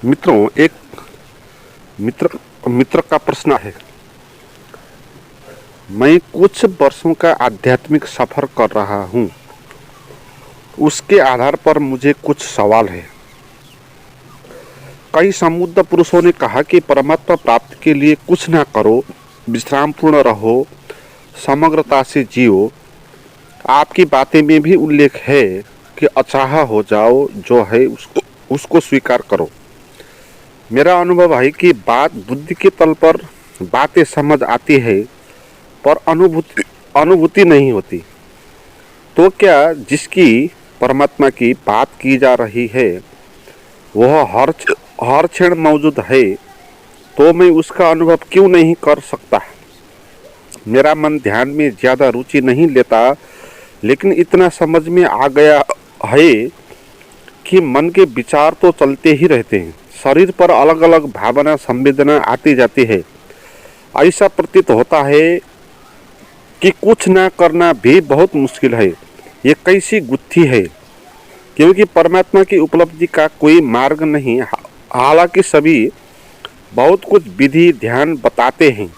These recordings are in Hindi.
मित्रों, एक मित्र मित्र का प्रश्न है। मैं कुछ वर्षों का आध्यात्मिक सफर कर रहा हूँ। उसके आधार पर मुझे कुछ सवाल है। कई समुद्ध पुरुषों ने कहा कि परमात्मा प्राप्ति के लिए कुछ ना करो, विश्राम पूर्ण रहो, समग्रता से जियो। आपकी बातें में भी उल्लेख है कि अचाहा हो जाओ, जो है उसको स्वीकार करो। मेरा अनुभव है कि बात बुद्धि के तल पर बातें समझ आती है, पर अनुभूति नहीं होती। तो क्या जिसकी परमात्मा की बात की जा रही है वह हर क्षण मौजूद है, तो मैं उसका अनुभव क्यों नहीं कर सकता? मेरा मन ध्यान में ज़्यादा रुचि नहीं लेता, लेकिन इतना समझ में आ गया है कि मन के विचार तो चलते ही रहते हैं। शरीर पर अलग अलग भावना संवेदना आती जाती है। ऐसा प्रतीत होता है कि कुछ ना करना भी बहुत मुश्किल है। ये कैसी गुत्थी है, क्योंकि परमात्मा की उपलब्धि का कोई मार्ग नहीं। हालांकि सभी बहुत कुछ विधि ध्यान बताते हैं।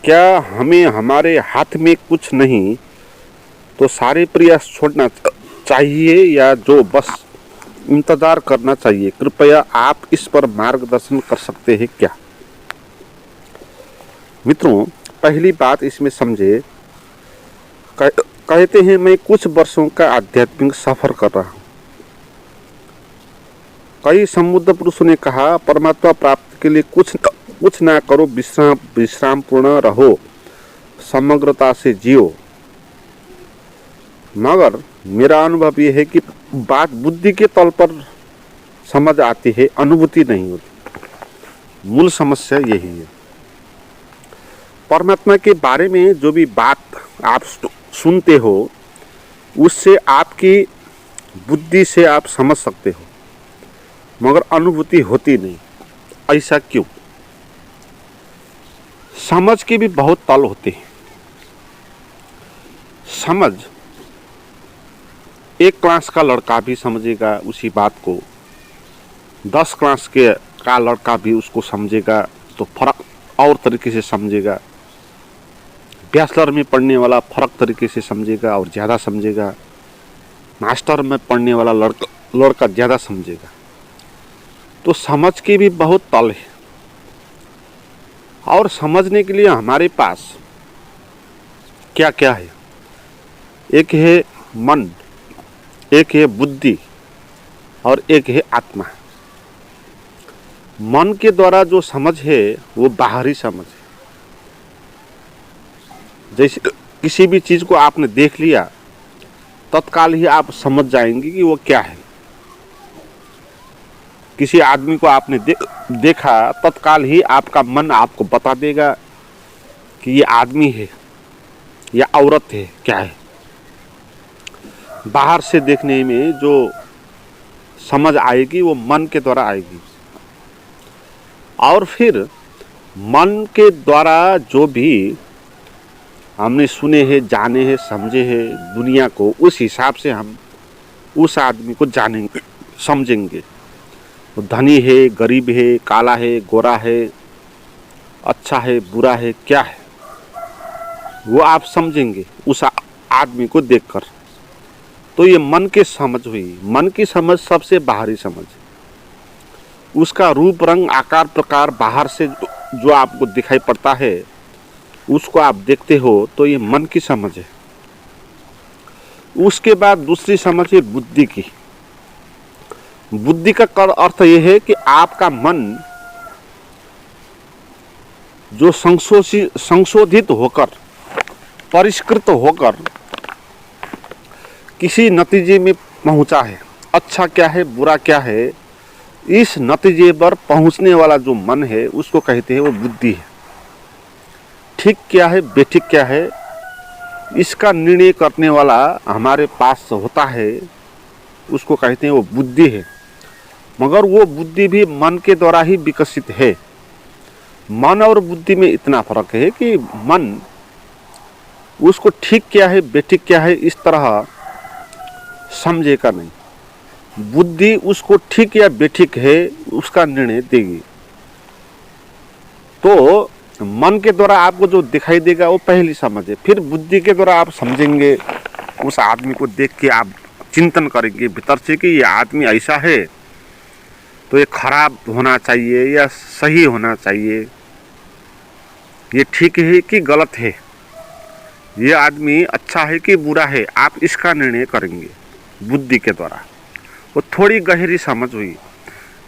क्या हमें हमारे हाथ में कुछ नहीं तो सारे प्रयास छोड़ना चाहिए, या जो बस इंतजार करना चाहिए? कृपया आप इस पर मार्गदर्शन कर सकते हैं क्या? मित्रों, पहली बात इसमें समझे। कहते हैं मैं कुछ वर्षों का आध्यात्मिक सफर कर रहा हूँ। कई समुद्ध पुरुषों ने कहा परमात्मा प्राप्ति के लिए कुछ ना करो, विश्राम पूर्ण रहो, समग्रता से जियो। मगर मेरा अनुभव यह है कि बात बुद्धि के तल पर समझ आती है, अनुभूति नहीं होती। मूल समस्या यही है। परमात्मा के बारे में जो भी बात आप सुनते हो, उससे आपकी बुद्धि से आप समझ सकते हो, मगर अनुभूति होती नहीं। ऐसा क्यों? समझ के भी बहुत तल होते हैं। समझ एक क्लास का लड़का भी समझेगा उसी बात को, 10 क्लास का लड़का भी उसको समझेगा तो फर्क और तरीके से समझेगा। बैचलर में पढ़ने वाला फर्क तरीके से समझेगा और ज़्यादा समझेगा। मास्टर में पढ़ने वाला लड़का ज़्यादा समझेगा। तो समझ के भी बहुत तल है। और समझने के लिए हमारे पास क्या क्या है? एक है मन, एक है बुद्धि और एक है आत्मा। मन के द्वारा जो समझ है वो बाहरी समझ है। जैसे किसी भी चीज़ को आपने देख लिया, तत्काल ही आप समझ जाएंगे कि वो क्या है। किसी आदमी को आपने देखा, तत्काल ही आपका मन आपको बता देगा कि ये आदमी है या औरत है, क्या है। बाहर से देखने में जो समझ आएगी वो मन के द्वारा आएगी। और फिर मन के द्वारा जो भी हमने सुने हैं, जाने हैं, समझे हैं दुनिया को, उस हिसाब से हम उस आदमी को जानेंगे, समझेंगे। वो धनी है, गरीब है, काला है, गोरा है, अच्छा है, बुरा है, क्या है, वो आप समझेंगे उस आदमी को देखकर। तो ये मन की समझ हुई। मन की समझ सबसे बाहरी समझ। उसका रूप रंग आकार प्रकार बाहर से जो आपको दिखाई पड़ता है, उसको आप देखते हो, तो ये मन की समझ है। उसके बाद दूसरी समझ है बुद्धि की। बुद्धि का अर्थ यह है कि आपका मन जो संशोधित होकर, परिष्कृत होकर किसी नतीजे में पहुंचा है। अच्छा क्या है, बुरा क्या है, इस नतीजे पर पहुंचने वाला जो मन है उसको कहते हैं वो बुद्धि है। ठीक क्या है, बेठीक क्या है, इसका निर्णय करने वाला हमारे पास होता है, उसको कहते हैं वो बुद्धि है। मगर वो बुद्धि भी मन के द्वारा ही विकसित है। मन और बुद्धि में इतना फर्क है कि मन उसको ठीक क्या है, बेठीक क्या है, इस तरह समझेगा नहीं। बुद्धि उसको ठीक या बेठीक है उसका निर्णय देगी। तो मन के द्वारा आपको जो दिखाई देगा वो पहली समझ है, फिर बुद्धि के द्वारा आप समझेंगे, उस आदमी को देख के आप चिंतन करेंगे भीतर से कि ये आदमी ऐसा है तो ये खराब होना चाहिए या सही होना चाहिए, ये ठीक है कि गलत है, ये आदमी अच्छा है कि बुरा है, आप इसका निर्णय करेंगे बुद्धि के द्वारा। वो थोड़ी गहरी समझ हुई,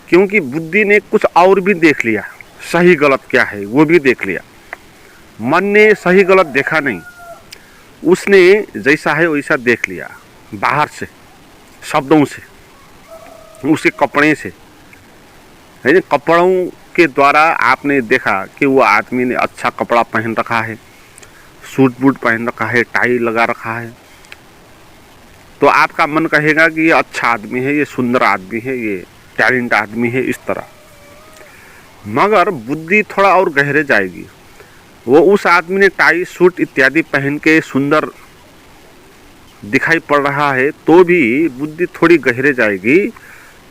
क्योंकि बुद्धि ने कुछ और भी देख लिया, सही गलत क्या है वो भी देख लिया। मन ने सही गलत देखा नहीं, उसने जैसा है वैसा देख लिया, बाहर से, शब्दों से, उसके कपड़े से, है ना, कपड़ों के द्वारा आपने देखा कि वो आदमी ने अच्छा कपड़ा पहन रखा है, सूट बूट पहन रखा है, टाई लगा रखा है, तो आपका मन कहेगा कि ये अच्छा आदमी है, ये सुंदर आदमी है, ये टैलेंट आदमी है, इस तरह। मगर बुद्धि थोड़ा और गहरे जाएगी, वो उस आदमी ने टाई सूट इत्यादि पहन के सुंदर दिखाई पड़ रहा है तो भी बुद्धि थोड़ी गहरे जाएगी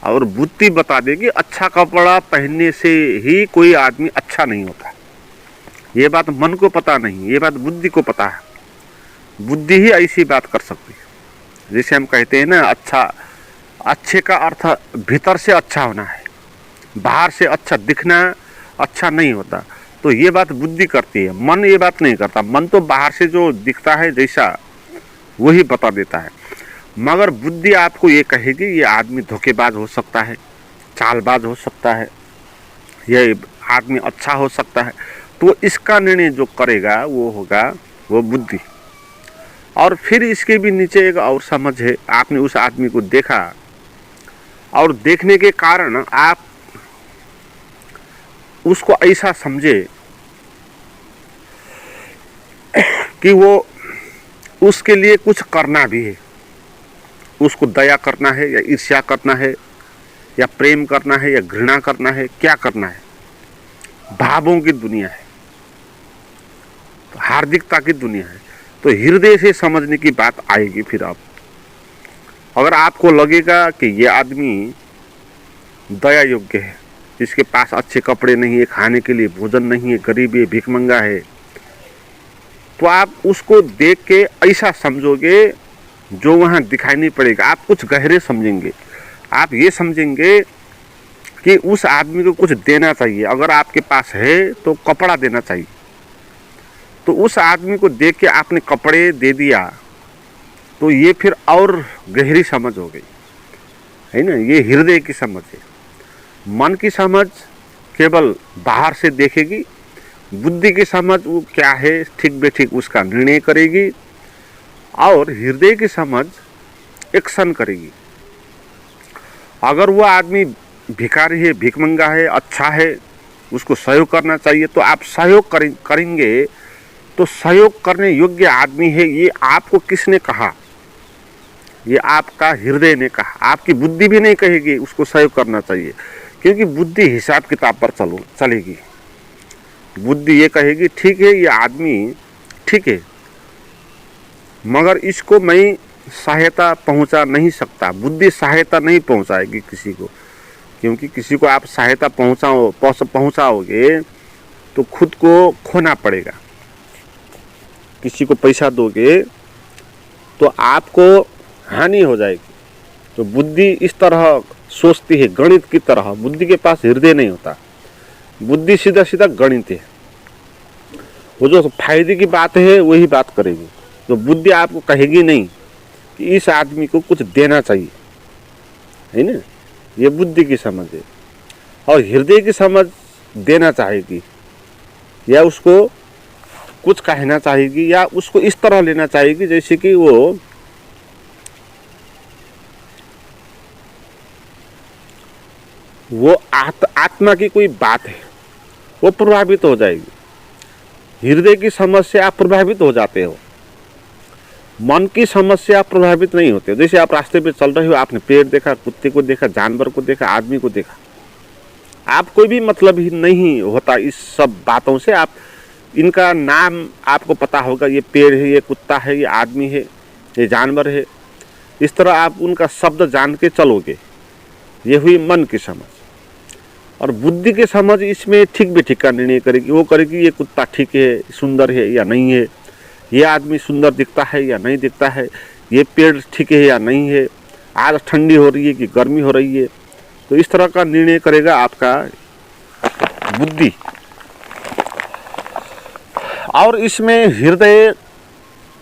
और बुद्धि बता देगी अच्छा कपड़ा पहनने से ही कोई आदमी अच्छा नहीं होता। ये बात मन को पता नहीं, ये बात बुद्धि को पता है। बुद्धि ही ऐसी बात कर सकती है। जैसे हम कहते हैं ना, अच्छे का अर्थ भीतर से अच्छा होना है, बाहर से अच्छा दिखना अच्छा नहीं होता। तो ये बात बुद्धि करती है, मन ये बात नहीं करता। मन तो बाहर से जो दिखता है जैसा वही बता देता है, मगर बुद्धि आपको ये कहेगी ये आदमी धोखेबाज हो सकता है, चालबाज हो सकता है, ये आदमी अच्छा हो सकता है। तो इसका निर्णय जो करेगा वो होगा वो बुद्धि। और फिर इसके भी नीचे एक और समझ है, आपने उस आदमी को देखा और देखने के कारण आप उसको ऐसा समझे कि वो उसके लिए कुछ करना भी है, उसको दया करना है या ईर्ष्या करना है या प्रेम करना है या घृणा करना है, क्या करना है। भावों की दुनिया है, हार्दिकता की दुनिया है। तो हृदय से समझने की बात आएगी। फिर आप अगर आपको लगेगा कि ये आदमी दया योग्य है, इसके पास अच्छे कपड़े नहीं है, खाने के लिए भोजन नहीं है, गरीब है, भिखमंगा है, तो आप उसको देख के ऐसा समझोगे जो वहाँ दिखाई नहीं पड़ेगा। आप कुछ गहरे समझेंगे, आप ये समझेंगे कि उस आदमी को कुछ देना चाहिए। अगर आपके पास है तो कपड़ा देना चाहिए, तो उस आदमी को देख के आपने कपड़े दे दिया, तो ये फिर और गहरी समझ हो गई, है ना। ये हृदय की समझ है। मन की समझ केवल बाहर से देखेगी, बुद्धि की समझ वो क्या है ठीक बेठीक उसका निर्णय करेगी, और हृदय की समझ एक्शन करेगी। अगर वो आदमी भिखारी है, भिखमंगा है, अच्छा है, उसको सहयोग करना चाहिए, तो आप सहयोग करेंगे। तो सहयोग करने योग्य आदमी है ये आपको किसने कहा? ये आपका हृदय ने कहा। आपकी बुद्धि भी नहीं कहेगी उसको सहयोग करना चाहिए, क्योंकि बुद्धि हिसाब किताब पर चलेगी। बुद्धि ये कहेगी ठीक है ये आदमी ठीक है, मगर इसको मैं सहायता पहुंचा नहीं सकता। बुद्धि सहायता नहीं पहुंचाएगी किसी को, क्योंकि किसी को आप सहायता पहुंचाओगे तो खुद को खोना पड़ेगा। किसी को पैसा दोगे तो आपको हानि हो जाएगी। तो बुद्धि इस तरह सोचती है, गणित की तरह। बुद्धि के पास हृदय नहीं होता, बुद्धि सीधा सीधा गणित है। वो जो फायदे की बात है वही बात करेगी। तो बुद्धि आपको कहेगी नहीं कि इस आदमी को कुछ देना चाहिए, है ना। ये बुद्धि की समझ है। और हृदय की समझ देना चाहेगी, या उसको कुछ कहना चाहेगी, या उसको इस तरह लेना चाहेगी जैसे कि वो आत्मा की कोई बात है, वो प्रभावित हो जाएगी। हृदय की समझ से आप प्रभावित हो जाते हो, मन की समझ से आप प्रभावित नहीं होते। जैसे आप रास्ते पे चल रहे हो, आपने पेड़ देखा, कुत्ते को देखा, जानवर को देखा, आदमी को देखा, आप कोई भी मतलब ही नहीं होता इस सब बातों से। आप इनका नाम आपको पता होगा, ये पेड़ है, ये कुत्ता है, ये आदमी है, ये जानवर है। इस तरह आप उनका शब्द जान के चलोगे, ये हुई मन की समझ। और बुद्धि की समझ इसमें ठीक भी ठीक का निर्णय करेगी। वो करेगी ये कुत्ता ठीक है, सुंदर है या नहीं है, ये आदमी सुंदर दिखता है या नहीं दिखता है, ये पेड़ ठीक है या नहीं है, आज ठंडी हो रही है कि गर्मी हो रही है। तो इस तरह का निर्णय करेगा आपका बुद्धि। और इसमें हृदय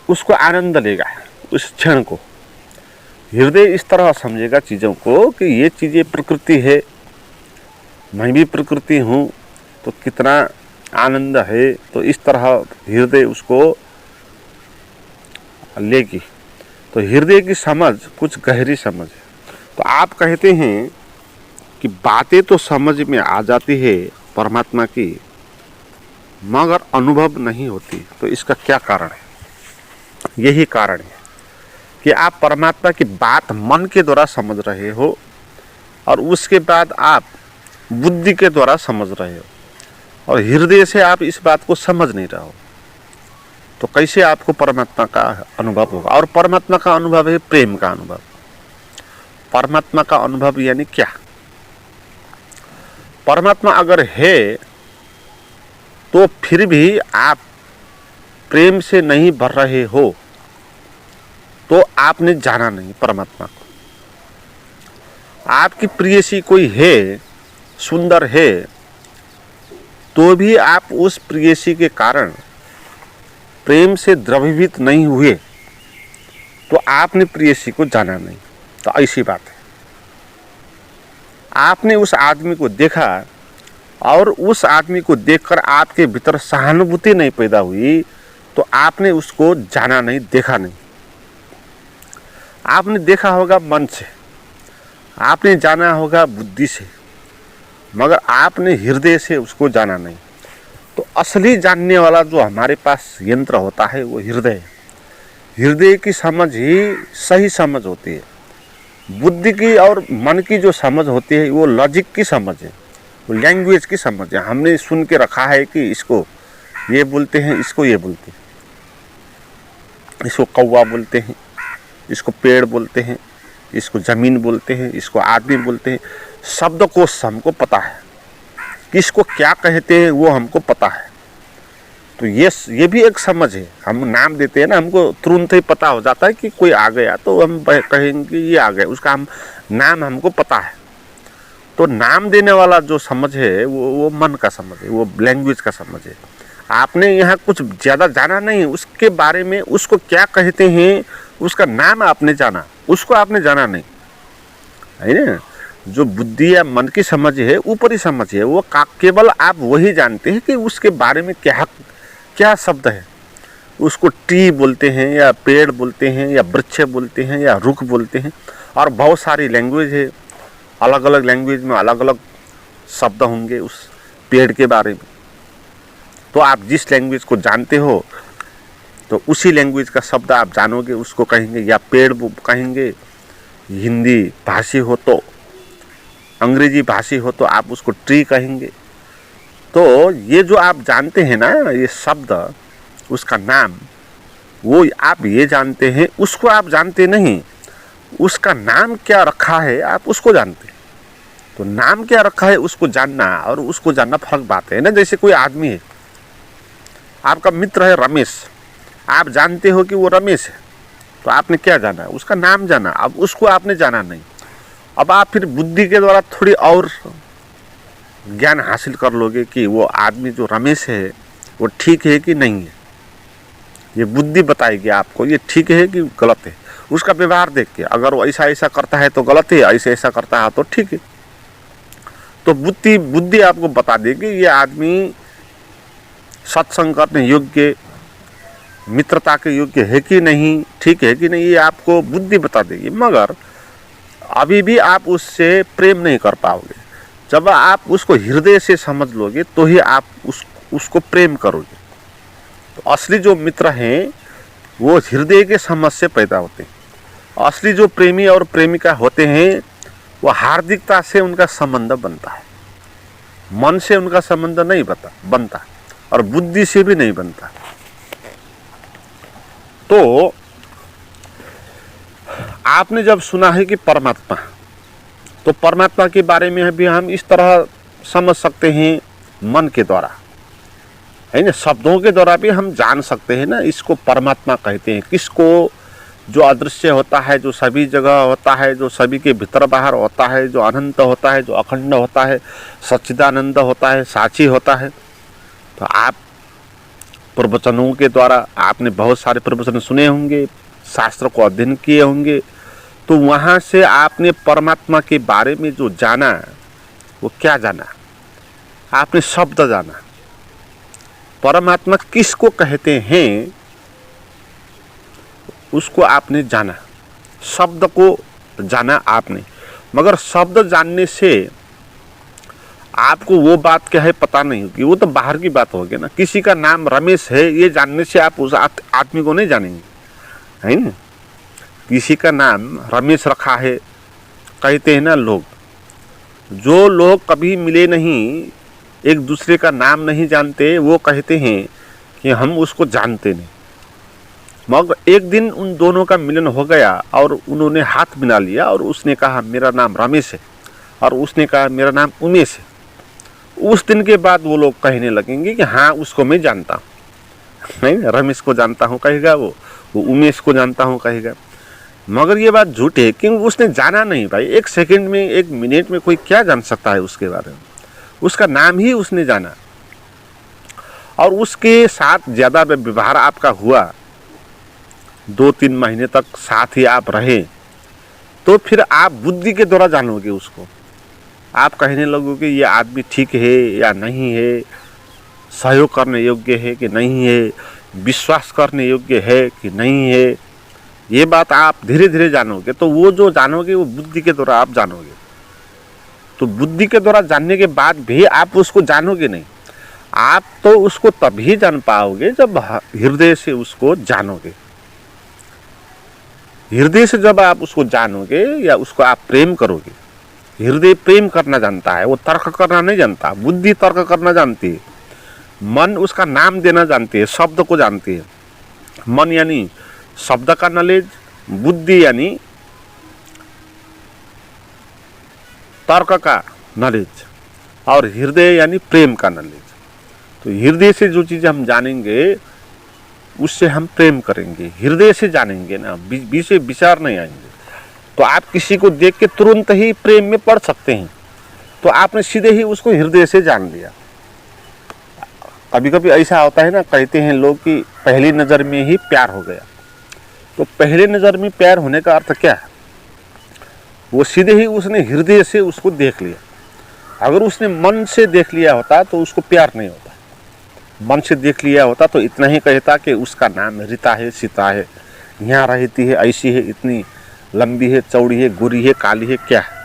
उसको आनंद लेगा, उस क्षण को। हृदय इस तरह समझेगा चीज़ों को कि ये चीज़ें प्रकृति है, मैं भी प्रकृति हूँ, तो कितना आनंद है। तो इस तरह हृदय उसको लेगी। तो हृदय की समझ कुछ गहरी समझ है। तो आप कहते हैं कि बातें तो समझ में आ जाती है परमात्मा की, मगर अनुभव नहीं होती। तो इसका क्या कारण है? यही कारण है कि आप परमात्मा की बात मन के द्वारा समझ रहे हो और उसके बाद आप बुद्धि के द्वारा समझ रहे हो, और हृदय से आप इस बात को समझ नहीं रहे हो। तो कैसे आपको परमात्मा का अनुभव होगा? और परमात्मा का अनुभव है प्रेम का अनुभव। परमात्मा का अनुभव यानी क्या? परमात्मा अगर है तो फिर भी आप प्रेम से नहीं भर रहे हो, तो आपने जाना नहीं परमात्मा को। आपकी प्रियसी कोई है, सुंदर है, तो भी आप उस प्रियसी के कारण प्रेम से द्रवीभूत नहीं हुए, तो आपने प्रियसी को जाना नहीं। तो ऐसी बात है। आपने उस आदमी को देखा और उस आदमी को देखकर आपके भीतर सहानुभूति नहीं पैदा हुई, तो आपने उसको जाना नहीं, देखा नहीं। आपने देखा होगा मन से, आपने जाना होगा बुद्धि से, मगर आपने हृदय से उसको जाना नहीं। तो असली जानने वाला जो हमारे पास यंत्र होता है वो हृदय है। हृदय की समझ ही सही समझ होती है। बुद्धि की और मन की जो समझ होती है वो लॉजिक की समझ है, वो लैंग्वेज की समझ है। हमने सुन के रखा है कि इसको ये बोलते हैं, इसको ये बोलते हैं, इसको कौवा बोलते हैं, इसको पेड़ बोलते हैं, इसको ज़मीन बोलते हैं, इसको आदमी बोलते हैं। शब्दकोश हमको पता है, किसको क्या कहते हैं वो हमको पता है। तो ये भी एक समझ है। हम नाम देते हैं ना, हमको तुरंत ही पता हो जाता है कि कोई आ गया तो हम कहेंगे ये आ गया, उसका हम नाम हमको पता है। तो नाम देने वाला जो समझ है वो मन का समझ है, वो लैंग्वेज का समझ है। आपने यहाँ कुछ ज़्यादा जाना नहीं उसके बारे में, उसको क्या कहते हैं उसका नाम आपने जाना, उसको आपने जाना नहीं, है ना। जो बुद्धि या मन की समझ है, ऊपरी समझ है, वो केवल आप वही जानते हैं कि उसके बारे में क्या क्या शब्द है। उसको ट्री बोलते हैं या पेड़ बोलते हैं या वृक्ष बोलते हैं या रुख बोलते हैं, और बहुत सारी लैंग्वेज है। अलग अलग लैंग्वेज में अलग अलग शब्द होंगे उस पेड़ के बारे में। तो आप जिस लैंग्वेज को जानते हो तो उसी लैंग्वेज का शब्द आप जानोगे, उसको कहेंगे। या पेड़ कहेंगे हिंदी भाषी हो तो, अंग्रेजी भाषी हो तो आप उसको ट्री कहेंगे। तो ये जो आप जानते हैं ना, ये शब्द, उसका नाम, वो आप ये जानते हैं, उसको आप जानते नहीं। उसका नाम क्या रखा है आप उसको जानते हैं। तो नाम क्या रखा है उसको जानना और उसको जानना फर्क बात है ना। जैसे कोई आदमी है, आपका मित्र है रमेश, आप जानते हो कि वो रमेश है, तो आपने क्या जाना, उसका नाम जाना। अब उसको आपने जाना नहीं। अब आप फिर बुद्धि के द्वारा थोड़ी और ज्ञान हासिल कर लोगे कि वो आदमी जो रमेश है वो ठीक है कि नहीं है। ये बुद्धि बताएगी आपको ये ठीक है कि गलत है। उसका व्यवहार देख के, अगर वो ऐसा ऐसा करता है तो गलत है, ऐसा ऐसा करता है तो ठीक है। तो बुद्धि आपको बता देगी ये आदमी सत्संग करने योग्य, मित्रता के योग्य है कि नहीं, ठीक है कि नहीं, ये आपको बुद्धि बता देगी। मगर अभी भी आप उससे प्रेम नहीं कर पाओगे। जब आप उसको हृदय से समझ लोगे तो ही आप उसको प्रेम करोगे। तो असली जो मित्र हैं वो हृदय के समझ से पैदा होते हैं। असली जो प्रेमी और प्रेमिका होते हैं वो हार्दिकता से उनका संबंध बनता है, मन से उनका संबंध नहीं बनता और बुद्धि से भी नहीं बनता। तो आपने जब सुना है कि परमात्मा, तो परमात्मा के बारे में भी हम इस तरह समझ सकते हैं, मन के द्वारा, है ना, शब्दों के द्वारा भी हम जान सकते हैं ना, इसको परमात्मा कहते हैं। किसको? जो अदृश्य होता है, जो सभी जगह होता है, जो सभी के भीतर बाहर होता है, जो अनंत होता है, जो अखंड होता है, सच्चिदानंद होता है, साक्षी होता है। तो आप प्रवचनों के द्वारा आपने बहुत सारे प्रवचन सुने होंगे, शास्त्र को अध्ययन किए होंगे, तो वहाँ से आपने परमात्मा के बारे में जो जाना, वो क्या जाना? आपने शब्द जाना। परमात्मा किसको कहते हैं उसको आपने जाना, शब्द को जाना आपने। मगर शब्द जानने से आपको वो बात क्या है पता नहीं होगी, वो तो बाहर की बात होगी ना। किसी का नाम रमेश है ये जानने से आप उस आदमी को नहीं जानेंगे, है ना। किसी का नाम रमेश रखा है, कहते हैं ना लोग, जो लोग कभी मिले नहीं, एक दूसरे का नाम नहीं जानते, वो कहते हैं कि हम उसको जानते नहीं। मगर एक दिन उन दोनों का मिलन हो गया और उन्होंने हाथ मिला लिया और उसने कहा मेरा नाम रमेश है और उसने कहा मेरा नाम उमेश है। उस दिन के बाद वो लोग कहने लगेंगे कि हाँ उसको मैं जानता हूँ, नहीं, रमेश को जानता हूँ कहेगा, वो उमेश को जानता हूँ कहेगा। मगर ये बात झूठ है, क्योंकि उसने जाना नहीं भाई। एक सेकंड में, एक मिनट में कोई क्या जान सकता है उसके बारे में? उसका नाम ही उसने जाना और उसके साथ ज़्यादा व्यवहार आपका हुआ, 2-3 महीने तक साथ ही आप रहे, तो फिर आप बुद्धि के द्वारा जानोगे उसको। आप कहने लगोगे ये आदमी ठीक है या नहीं है, सहयोग करने योग्य है कि नहीं है, विश्वास करने योग्य है कि नहीं है। ये बात आप धीरे धीरे जानोगे। तो वो जो जानोगे वो बुद्धि के द्वारा आप जानोगे। तो बुद्धि के द्वारा जानने के बाद भी आप उसको जानोगे नहीं। आप तो उसको तभी जान पाओगे जब हृदय से उसको जानोगे। हृदय से जब आप उसको जानोगे या उसको आप प्रेम करोगे। हृदय प्रेम करना जानता है, वो तर्क करना नहीं जानता। बुद्धि तर्क करना जानती है, मन उसका नाम देना जानती है, शब्द को जानती है। मन यानी शब्द का नॉलेज, बुद्धि यानी तर्क का नॉलेज और हृदय यानी प्रेम का नॉलेज। तो हृदय से जो चीज़ हम जानेंगे उससे हम प्रेम करेंगे, हृदय से जानेंगे ना, बीच से विचार नहीं आएंगे। तो आप किसी को देख के तुरंत ही प्रेम में पड़ सकते हैं, तो आपने सीधे ही उसको हृदय से जान लिया। कभी कभी ऐसा होता है ना, कहते हैं लोग कि पहली नज़र में ही प्यार हो गया। तो पहले नज़र में प्यार होने का अर्थ क्या है? वो सीधे ही उसने हृदय से उसको देख लिया। अगर उसने मन से देख लिया होता तो उसको प्यार नहीं होता। मन से देख लिया होता तो इतना ही कहता कि उसका नाम रीता है, सीता है, यहाँ रहती है, ऐसी है, इतनी लंबी है, चौड़ी है, गोरी है, काली है, क्या है।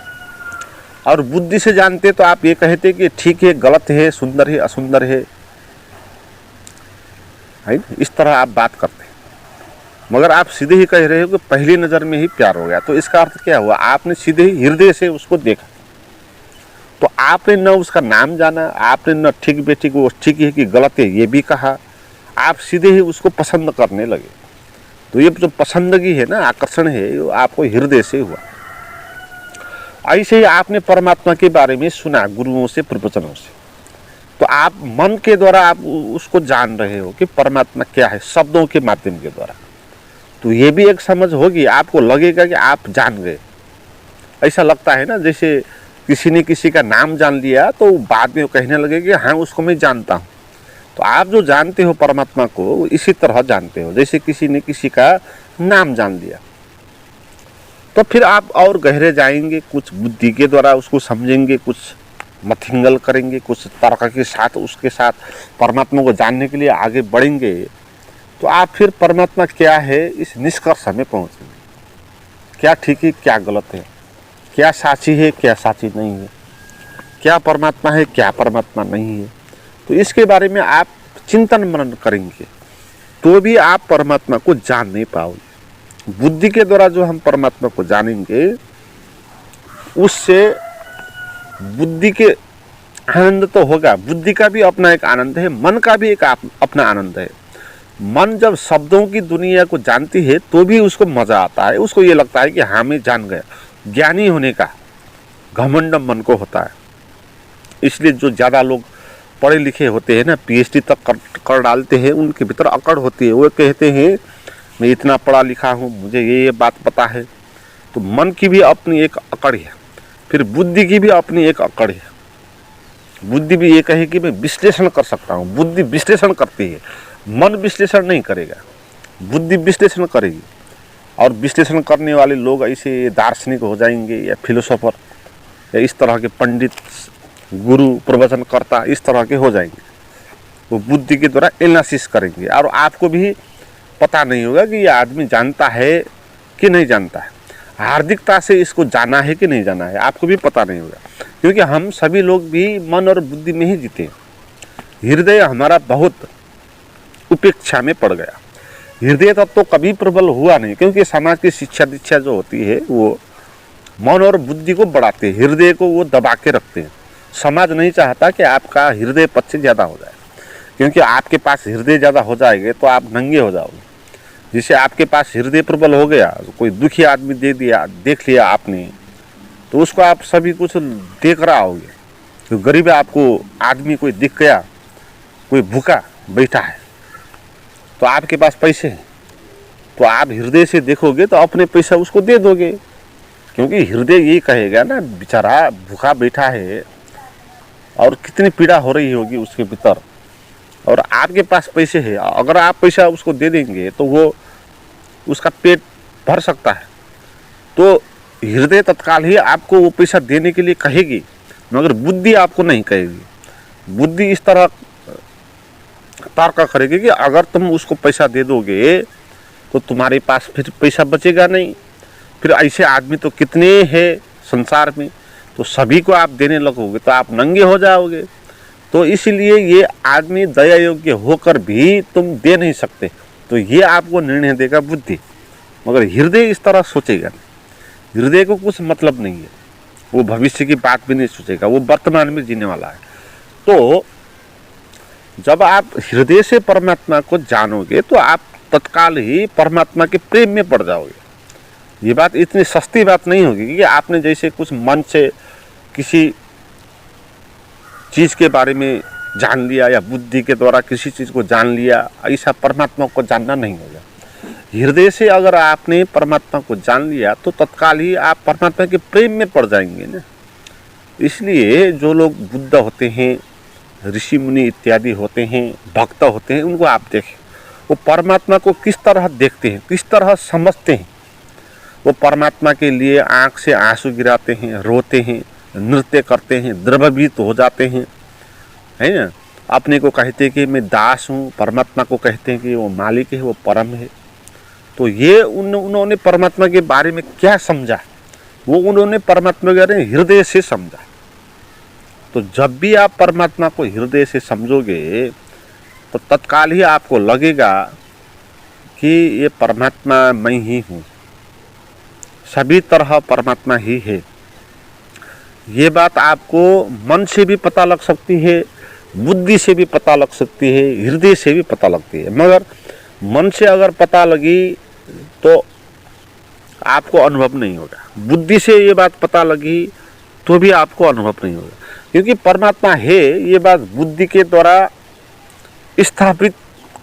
और बुद्धि से जानते तो आप ये कहते कि ठीक है, गलत है, सुंदर है, असुंदर है, इस तरह आप बात करते। मगर आप सीधे ही कह रहे हो कि पहली नज़र में ही प्यार हो गया। तो इसका अर्थ क्या हुआ? आपने सीधे ही हृदय से उसको देखा। तो आपने न उसका नाम जाना, आपने न ठीक बेठीक वो ठीक है कि गलत है ये भी कहा, आप सीधे ही उसको पसंद करने लगे। तो ये जो पसंदगी है ना, आकर्षण है, वो आपको हृदय से हुआ। ऐसे ही आपने परमात्मा के बारे में सुना गुरुओं से, प्रवचनों से, तो आप मन के द्वारा आप उसको जान रहे हो कि परमात्मा क्या है, शब्दों के माध्यम के द्वारा। तो ये भी एक समझ होगी, आपको लगेगा कि आप जान गए। ऐसा लगता है ना, जैसे किसी ने किसी का नाम जान लिया तो बाद में कहने लगे कि हाँ उसको मैं जानता हूँ। तो आप जो जानते हो परमात्मा को, इसी तरह जानते हो जैसे किसी ने किसी का नाम जान लिया। तो फिर आप और गहरे जाएंगे, कुछ बुद्धि के द्वारा उसको समझेंगे, कुछ मथिंगल करेंगे, कुछ तर्क के साथ उसके साथ परमात्मा को जानने के लिए आगे बढ़ेंगे। तो आप फिर परमात्मा क्या है इस निष्कर्ष में पहुँचेंगे। क्या ठीक है, क्या गलत है, क्या साची है, क्या साची नहीं है, क्या परमात्मा है, क्या परमात्मा नहीं है। तो इसके बारे में आप चिंतन मनन करेंगे तो भी आप परमात्मा को जान नहीं पाओगे। बुद्धि के द्वारा जो हम परमात्मा को जानेंगे उससे बुद्धि के आनंद तो होगा। बुद्धि का भी अपना एक आनंद है, मन का भी एक अपना आनंद है। मन जब शब्दों की दुनिया को जानती है तो भी उसको मजा आता है, उसको ये लगता है कि हाँ मैं जान गया। ज्ञानी होने का घमंड मन को होता है। इसलिए जो ज़्यादा लोग पढ़े लिखे होते हैं ना, पीएचडी तक कर डालते हैं, उनके भीतर अकड़ होती है। वो कहते हैं मैं इतना पढ़ा लिखा हूँ, मुझे ये बात पता है। तो मन की भी अपनी एक अकड़ है, फिर बुद्धि की भी अपनी एक अकड़ है। बुद्धि भी ये कहे कि मैं विश्लेषण कर सकता हूँ, बुद्धि विश्लेषण करती है, मन विश्लेषण नहीं करेगा, बुद्धि विश्लेषण करेगी। और विश्लेषण करने वाले लोग ऐसे दार्शनिक हो जाएंगे या फिलोसोफर या इस तरह के पंडित, गुरु, प्रवचनकर्ता इस तरह के हो जाएंगे। वो बुद्धि के द्वारा एनालिसिस करेंगे और आपको भी पता नहीं होगा कि ये आदमी जानता है कि नहीं जानता है, हार्दिकता से इसको जाना है कि नहीं जाना है, आपको भी पता नहीं होगा। क्योंकि हम सभी लोग भी मन और बुद्धि में ही जीते हैं। हृदय हमारा बहुत उपेक्षा में पड़ गया। हृदय तब तो कभी प्रबल हुआ नहीं, क्योंकि समाज की शिक्षा दीक्षा जो होती है वो मन और बुद्धि को बढ़ाते हैं, हृदय को वो दबा के रखते हैं। समाज नहीं चाहता कि आपका हृदय पक्ष ज़्यादा हो जाए, क्योंकि आपके पास हृदय ज़्यादा हो जाएंगे तो आप नंगे हो जाओगे। जिससे आपके पास हृदय प्रबल हो गया, कोई दुखी आदमी देख लिया आपने, तो उसको आप सभी कुछ देख रहा होगे। तो गरीब आपको आदमी कोई दिख गया, कोई भूखा बैठा है, तो आपके पास पैसे हैं, तो आप हृदय से देखोगे तो अपने पैसा उसको दे दोगे। क्योंकि हृदय यही कहेगा ना, बेचारा भूखा बैठा है और कितनी पीड़ा हो रही होगी उसके भीतर, और आपके पास पैसे है, अगर आप पैसा उसको दे देंगे तो वो उसका पेट भर सकता है। तो हृदय तत्काल ही आपको वो पैसा देने के लिए कहेगी, मगर बुद्धि आपको नहीं कहेगी। बुद्धि इस तरह तर्क करेगी कि अगर तुम उसको पैसा दे दोगे तो तुम्हारे पास फिर पैसा बचेगा नहीं, फिर ऐसे आदमी तो कितने हैं संसार में, तो सभी को आप देने लगोगे तो आप नंगे हो जाओगे। तो इसलिए ये आदमी दया योग्य होकर भी तुम दे नहीं सकते, तो ये आपको निर्णय देगा बुद्धि, मगर हृदय इस तरह सोचेगा नहीं। हृदय को कुछ मतलब नहीं है, वो भविष्य की बात भी नहीं सोचेगा, वो वर्तमान में जीने वाला है। तो जब आप हृदय से परमात्मा को जानोगे तो आप तत्काल ही परमात्मा के प्रेम में पड़ जाओगे। ये बात इतनी सस्ती बात नहीं होगी कि आपने जैसे कुछ मन से किसी चीज़ के बारे में जान लिया या बुद्धि के द्वारा किसी चीज़ को जान लिया, ऐसा परमात्मा को जानना नहीं होगा। हृदय से अगर आपने परमात्मा को जान लिया तो तत्काल ही आप परमात्मा के प्रेम में पड़ जाएंगे ना। इसलिए जो लोग बुद्ध होते हैं, ऋषि मुनि इत्यादि होते हैं, भक्त होते हैं, उनको आप देखें, वो परमात्मा को किस तरह देखते हैं, किस तरह समझते हैं। वो परमात्मा के लिए आँख से आंसू गिराते हैं, रोते हैं, नृत्य करते हैं, द्रवभीत हो जाते हैं, है ना। अपने को कहते हैं कि मैं दास हूँ, परमात्मा को कहते हैं कि वो मालिक है, वो परम है। तो ये उन्होंने परमात्मा के बारे में क्या समझा, वो उन्होंने परमात्मा के बारे में हृदय से समझा। तो जब भी आप परमात्मा को हृदय से समझोगे तो तत्काल ही आपको लगेगा कि ये परमात्मा मैं ही हूँ, सभी तरह परमात्मा ही है। ये बात आपको मन से भी पता लग सकती है, बुद्धि से भी पता लग सकती है, हृदय से भी पता लगती है। मगर मन से अगर पता लगी तो आपको अनुभव नहीं होगा, बुद्धि से ये बात पता लगी तो भी आपको अनुभव नहीं होगा। क्योंकि परमात्मा है ये बात बुद्धि के द्वारा स्थापित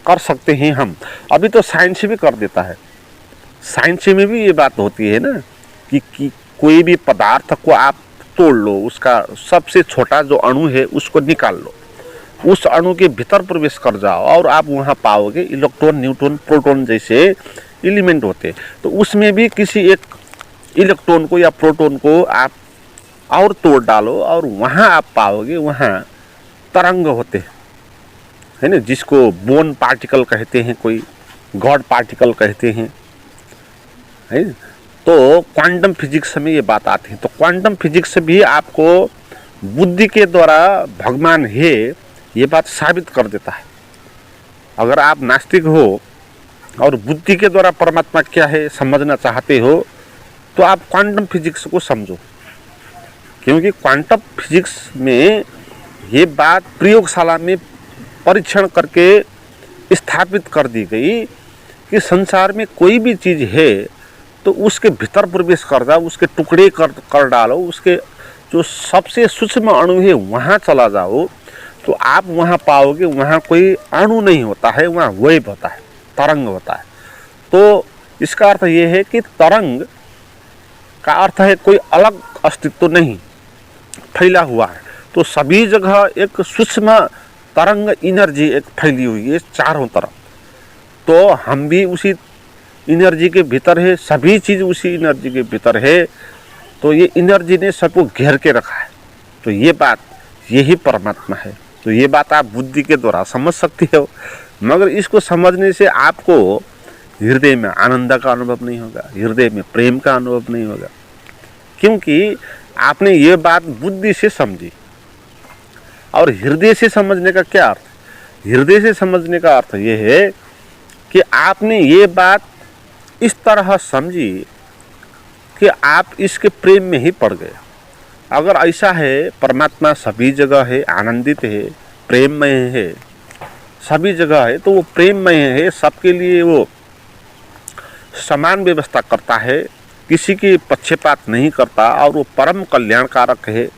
कर सकते हैं हम। अभी तो साइंस भी कर देता है, साइंस में भी ये बात होती है ना कि कोई भी पदार्थ को आप तोड़ लो, उसका सबसे छोटा जो अणु है उसको निकाल लो, उस अणु के भीतर प्रवेश कर जाओ और आप वहाँ पाओगे इलेक्ट्रॉन, न्यूट्रॉन, प्रोटॉन जैसे एलिमेंट होते हैं। तो उसमें भी किसी एक इलेक्ट्रॉन को या प्रोटॉन को आप और तोड़ डालो और वहाँ आप पाओगे वहाँ तरंग होते हैं, है ना, जिसको बोन पार्टिकल कहते हैं, कोई गॉड पार्टिकल कहते हैं, है। तो क्वांटम फिजिक्स में ये बात आती है। तो क्वांटम फिजिक्स भी आपको बुद्धि के द्वारा भगवान है ये बात साबित कर देता है। अगर आप नास्तिक हो और बुद्धि के द्वारा परमात्मा क्या है समझना चाहते हो तो आप क्वांटम फिजिक्स को समझो, क्योंकि क्वांटम फिजिक्स में ये बात प्रयोगशाला में परीक्षण करके स्थापित कर दी गई कि संसार में कोई भी चीज़ है तो उसके भीतर प्रवेश कर जाओ, उसके टुकड़े कर डालो, उसके जो सबसे सूक्ष्म अणु है वहाँ चला जाओ तो आप वहाँ पाओगे वहाँ कोई अणु नहीं होता है, वहाँ वेव होता है, तरंग होता है। तो इसका अर्थ ये है कि तरंग का अर्थ है कोई अलग अस्तित्व नहीं, फैला हुआ है। तो सभी जगह एक सूक्ष्म तरंग एनर्जी एक फैली हुई है चारों तरफ। तो हम भी उसी एनर्जी के भीतर है, सभी चीज़ उसी एनर्जी के भीतर है। तो ये एनर्जी ने सबको घेर के रखा है। तो ये बात, यही परमात्मा है। तो ये बात आप बुद्धि के द्वारा समझ सकते हो, मगर इसको समझने से आपको हृदय में आनंद का अनुभव नहीं होगा, हृदय में प्रेम का अनुभव नहीं होगा, क्योंकि आपने ये बात बुद्धि से समझी। और हृदय से समझने का क्या अर्थ? हृदय से समझने का अर्थ ये है कि आपने ये बात इस तरह समझी कि आप इसके प्रेम में ही पड़ गए। अगर ऐसा है, परमात्मा सभी जगह है, आनंदित है, प्रेममय है, सभी जगह है, तो वो प्रेममय है, सबके लिए वो समान व्यवस्था करता है, किसी की पक्षपात नहीं करता, और वो परम कल्याणकारक है।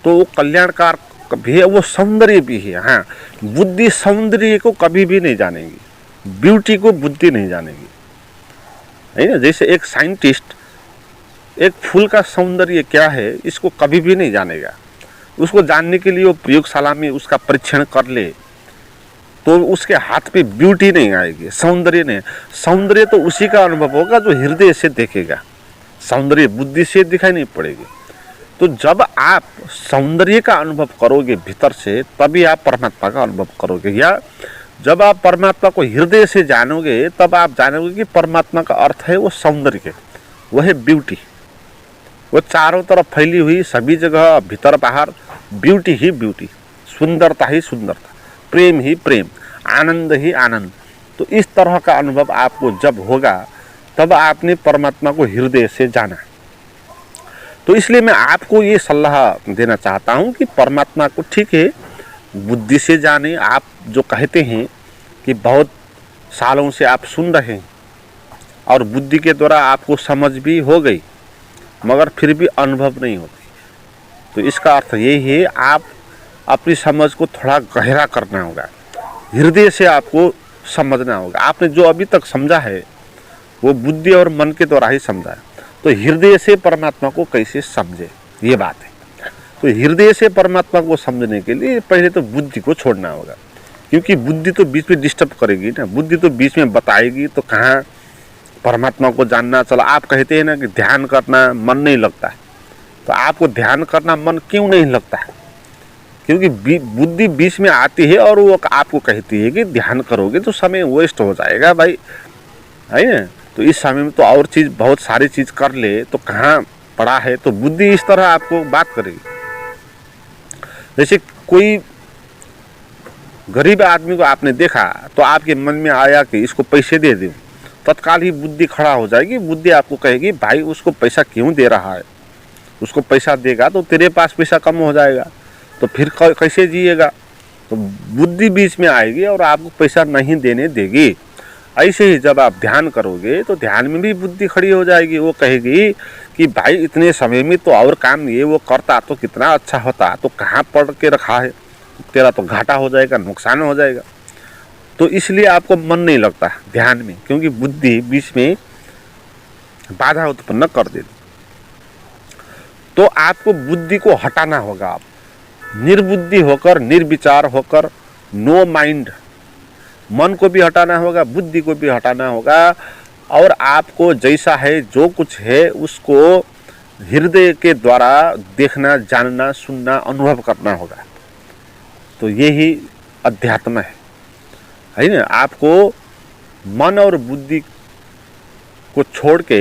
तो वो कल्याणकारक भी है, वो सौंदर्य भी है। हाँ, बुद्धि सौंदर्य को कभी भी नहीं जानेगी, ब्यूटी को बुद्धि नहीं जानेगी, है ना। जैसे एक साइंटिस्ट एक फूल का सौंदर्य क्या है इसको कभी भी नहीं जानेगा। उसको जानने के लिए वो प्रयोगशाला में उसका परीक्षण कर ले तो उसके हाथ पे ब्यूटी नहीं आएगी, सौंदर्य नहीं। सौंदर्य तो उसी का अनुभव होगा जो हृदय से देखेगा, सौंदर्य बुद्धि से दिखाई नहीं पड़ेगी। तो जब आप सौंदर्य का अनुभव करोगे भीतर से, तभी आप परमात्मा का अनुभव करोगे। या जब आप परमात्मा को हृदय से जानोगे तब आप जानोगे कि परमात्मा का अर्थ है वो सौंदर्य, वह है ब्यूटी। वो चारों तरफ फैली हुई, सभी जगह भीतर बाहर ब्यूटी ही ब्यूटी, सुंदरता ही सुंदरता, प्रेम ही प्रेम, आनंद ही आनंद। तो इस तरह का अनुभव आपको जब होगा तब आपने परमात्मा को हृदय से जाना। तो इसलिए मैं आपको ये सलाह देना चाहता हूँ कि परमात्मा को ठीक है बुद्धि से जाने। आप जो कहते हैं कि बहुत सालों से आप सुन रहे हैं और बुद्धि के द्वारा आपको समझ भी हो गई, मगर फिर भी अनुभव नहीं होती, तो इसका अर्थ यही है आप अपनी समझ को थोड़ा गहरा करना होगा, हृदय से आपको समझना होगा। आपने जो अभी तक समझा है वो बुद्धि और मन के द्वारा ही समझा है। तो हृदय से परमात्मा को कैसे समझे, ये बात है। तो हृदय से परमात्मा को समझने के लिए पहले तो बुद्धि को छोड़ना होगा, क्योंकि बुद्धि तो बीच में डिस्टर्ब करेगी ना, बुद्धि तो बीच में बताएगी तो कहाँ परमात्मा को जानना। चला आप कहते हैं ना कि ध्यान करना मन नहीं लगता है, तो आपको ध्यान करना मन क्यों नहीं लगता है? क्योंकि बुद्धि बीच में आती है और वो आपको कहती है कि ध्यान करोगे तो समय वेस्ट हो जाएगा भाई, है ना। तो इस समय में तो और चीज़, बहुत सारी चीज़ कर ले तो कहाँ पड़ा है। तो बुद्धि इस तरह आपको बात करेगी। जैसे कोई गरीब आदमी को आपने देखा तो आपके मन में आया कि इसको पैसे दे दूं, तत्काल ही बुद्धि खड़ा हो जाएगी। बुद्धि आपको कहेगी भाई उसको पैसा क्यों दे रहा है, उसको पैसा देगा तो तेरे पास पैसा कम हो जाएगा, तो फिर कैसे जिएगा। तो बुद्धि बीच में आएगी और आपको पैसा नहीं देने देगी। ऐसे ही जब आप ध्यान करोगे तो ध्यान में भी बुद्धि खड़ी हो जाएगी। वो कहेगी कि भाई इतने समय में तो और काम ये वो करता तो कितना अच्छा होता, तो कहाँ पढ़ के रखा है, तेरा तो घाटा हो जाएगा, नुकसान हो जाएगा। तो इसलिए आपको मन नहीं लगता ध्यान में, क्योंकि बुद्धि बीच में बाधा उत्पन्न कर देती। तो आपको बुद्धि को हटाना होगा। आप निर्बुद्धि होकर, निर्विचार होकर, नो माइंड, मन को भी हटाना होगा, बुद्धि को भी हटाना होगा। और आपको जैसा है जो कुछ है उसको हृदय के द्वारा देखना, जानना, सुनना, अनुभव करना होगा। तो यही अध्यात्म है ना। आपको मन और बुद्धि को छोड़ के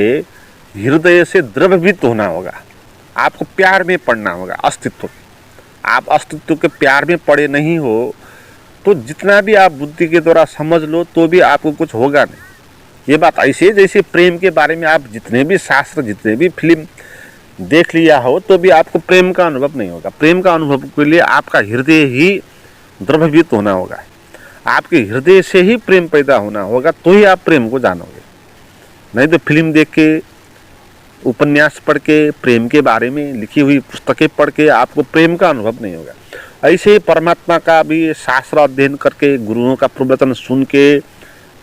हृदय से द्रवभूत होना होगा। आपको प्यार में पड़ना होगा, अस्तित्व। आप अस्तित्व के प्यार में पड़े नहीं हो तो जितना भी आप बुद्धि के द्वारा समझ लो तो भी आपको कुछ होगा नहीं। ये बात ऐसे जैसे प्रेम के बारे में आप जितने भी शास्त्र, जितने भी फिल्म देख लिया हो तो भी आपको प्रेम का अनुभव नहीं होगा। प्रेम का अनुभव के लिए आपका हृदय ही द्रवभूत होना होगा। आपके हृदय से ही प्रेम पैदा होना होगा, तो ही आप प्रेम को जानोगे। नहीं तो फिल्म देख के उपन्यास पढ़ के, प्रेम के बारे में लिखी हुई पुस्तकें पढ़ के आपको प्रेम का अनुभव नहीं होगा। ऐसे ही परमात्मा का भी शास्त्र अध्ययन करके, गुरुओं का प्रवचन सुन के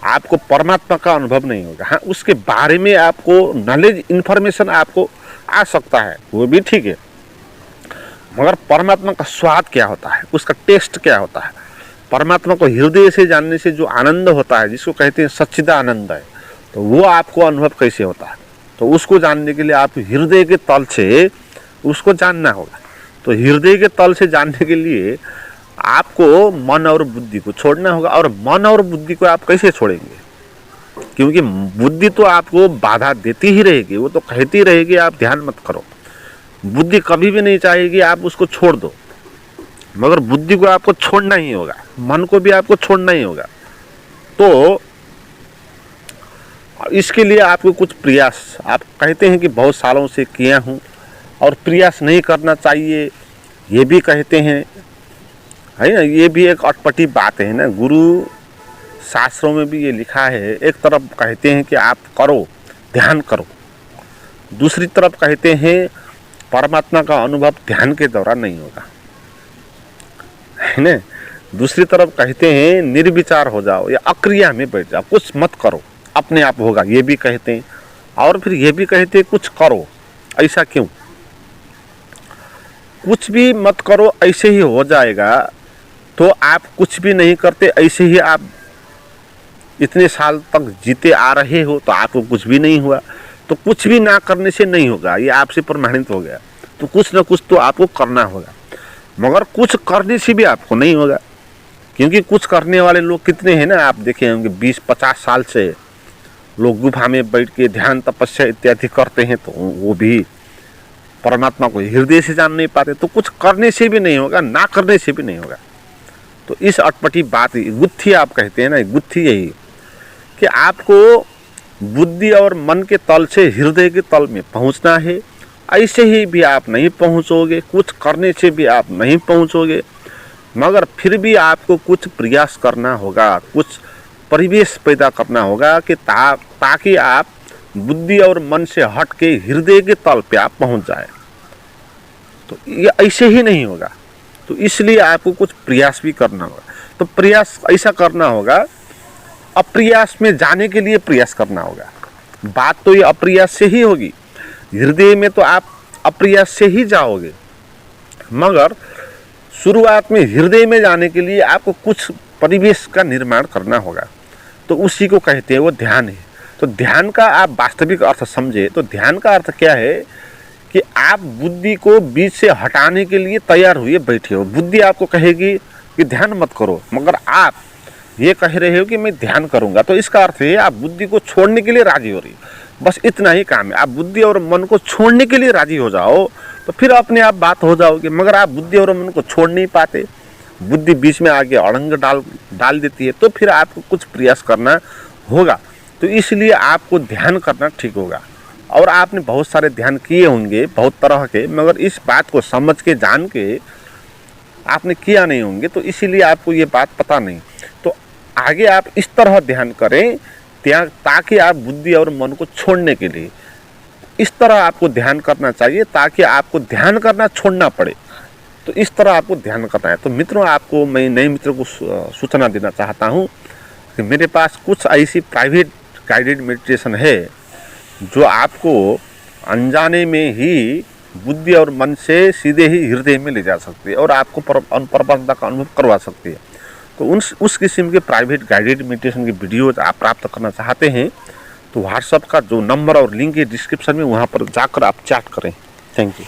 आपको परमात्मा का अनुभव नहीं होगा। हाँ, उसके बारे में आपको नॉलेज, इन्फॉर्मेशन आपको आ सकता है, वो भी ठीक है, मगर परमात्मा का स्वाद क्या होता है, उसका टेस्ट क्या होता है, परमात्मा को हृदय से जानने से जो आनंद होता है, जिसको कहते हैं सच्चिदानंद है, तो वो आपको अनुभव कैसे होता है, तो उसको जानने के लिए आप हृदय के तल से उसको जानना होगा। तो हृदय के तल से जानने के लिए आपको मन और बुद्धि को छोड़ना होगा। और मन और बुद्धि को आप कैसे छोड़ेंगे, क्योंकि बुद्धि तो आपको बाधा देती ही रहेगी, वो तो कहती रहेगी आप ध्यान मत करो। बुद्धि कभी भी नहीं चाहेगी आप उसको छोड़ दो, मगर बुद्धि को आपको छोड़ना ही होगा, मन को भी आपको छोड़ना ही होगा। तो इसके लिए आपको कुछ प्रयास, आप कहते हैं कि बहुत सालों से किया हूँ और प्रयास नहीं करना चाहिए, ये भी कहते हैं, है ना, ये भी एक अटपटी बात है ना। गुरु शास्त्रों में भी ये लिखा है, एक तरफ कहते हैं कि आप करो, ध्यान करो, दूसरी तरफ कहते हैं परमात्मा का अनुभव ध्यान के दौरान नहीं होगा, है ना। दूसरी तरफ कहते हैं निर्विचार हो जाओ या अक्रिया में बैठ जाओ, कुछ मत करो, अपने आप होगा, ये भी कहते हैं। और फिर ये भी कहते हैं कुछ करो। ऐसा क्यों? कुछ भी मत करो, ऐसे ही हो जाएगा। तो आप कुछ भी नहीं करते, ऐसे ही आप इतने साल तक जीते आ रहे हो, तो आपको कुछ भी नहीं हुआ। तो कुछ भी ना करने से नहीं होगा, ये आपसे प्रमाणित हो गया। तो कुछ ना कुछ तो आपको करना होगा, मगर कुछ करने से भी आपको नहीं होगा, क्योंकि कुछ करने वाले लोग कितने हैं ना, आप देखे होंगे 20-50 साल से लोग गुफा में बैठ के ध्यान, तपस्या इत्यादि करते हैं, तो वो भी परमात्मा को हृदय से जान नहीं पाते। तो कुछ करने से भी नहीं होगा, ना करने से भी नहीं होगा। तो इस अटपटी बात, गुत्थी आप कहते हैं ना, गुत्थी यही कि आपको बुद्धि और मन के तल से हृदय के तल में पहुंचना है। ऐसे ही भी आप नहीं पहुंचोगे, कुछ करने से भी आप नहीं पहुंचोगे, मगर फिर भी आपको कुछ प्रयास करना होगा, कुछ परिवेश पैदा करना होगा कि ताकि आप बुद्धि और मन से हट के हृदय के तल पे आप पहुंच जाए। तो ये ऐसे ही नहीं होगा, तो इसलिए आपको कुछ प्रयास भी करना होगा। तो प्रयास ऐसा करना होगा, अप्रयास में जाने के लिए प्रयास करना होगा। बात तो ये अप्रयास से ही होगी, हृदय में तो आप अप्रयास से ही जाओगे, मगर शुरुआत में हृदय में जाने के लिए आपको कुछ परिवेश का निर्माण करना होगा। तो उसी को कहते हैं वो ध्यान है। तो ध्यान का आप वास्तविक अर्थ समझे तो ध्यान का अर्थ क्या है कि आप बुद्धि को बीच से हटाने के लिए तैयार हुए बैठे हो। बुद्धि आपको कहेगी कि ध्यान मत करो, मगर आप ये कह रहे हो कि मैं ध्यान करूंगा, तो इसका अर्थ है आप बुद्धि को छोड़ने के लिए राजी हो रही हो। बस इतना ही काम है, आप बुद्धि और मन को छोड़ने के लिए राजी हो जाओ, तो फिर अपने आप बात हो जाओगे। मगर आप बुद्धि और मन को छोड़ नहीं पाते, बुद्धि बीच में आगे अड़ंग डाल देती है, तो फिर आपको कुछ प्रयास करना होगा। तो इसलिए आपको ध्यान करना ठीक होगा। और आपने बहुत सारे ध्यान किए होंगे, बहुत तरह के, मगर इस बात को समझ के, जान के आपने किया नहीं होंगे, तो इसीलिए आपको ये बात पता नहीं। तो आगे आप इस तरह ध्यान करें ताकि आप बुद्धि और मन को छोड़ने के लिए इस तरह आपको ध्यान करना चाहिए, ताकि आपको ध्यान करना छोड़ना पड़े। तो इस तरह आपको ध्यान करना है। तो मित्रों, आपको मैं नए मित्रों को सूचना देना चाहता हूँ कि मेरे पास कुछ ऐसी प्राइवेट गाइडेड मेडिटेशन है जो आपको अनजाने में ही बुद्धि और मन से सीधे ही हृदय में ले जा सकती है और आपको परमात्मा का अनुभव करवा सकती है। तो उस किस्म के प्राइवेट गाइडेड मेडिटेशन की वीडियोज आप प्राप्त करना चाहते हैं तो व्हाट्सएप का जो नंबर और लिंक है डिस्क्रिप्शन में, वहाँ पर जाकर आप चैट करें। Thank you.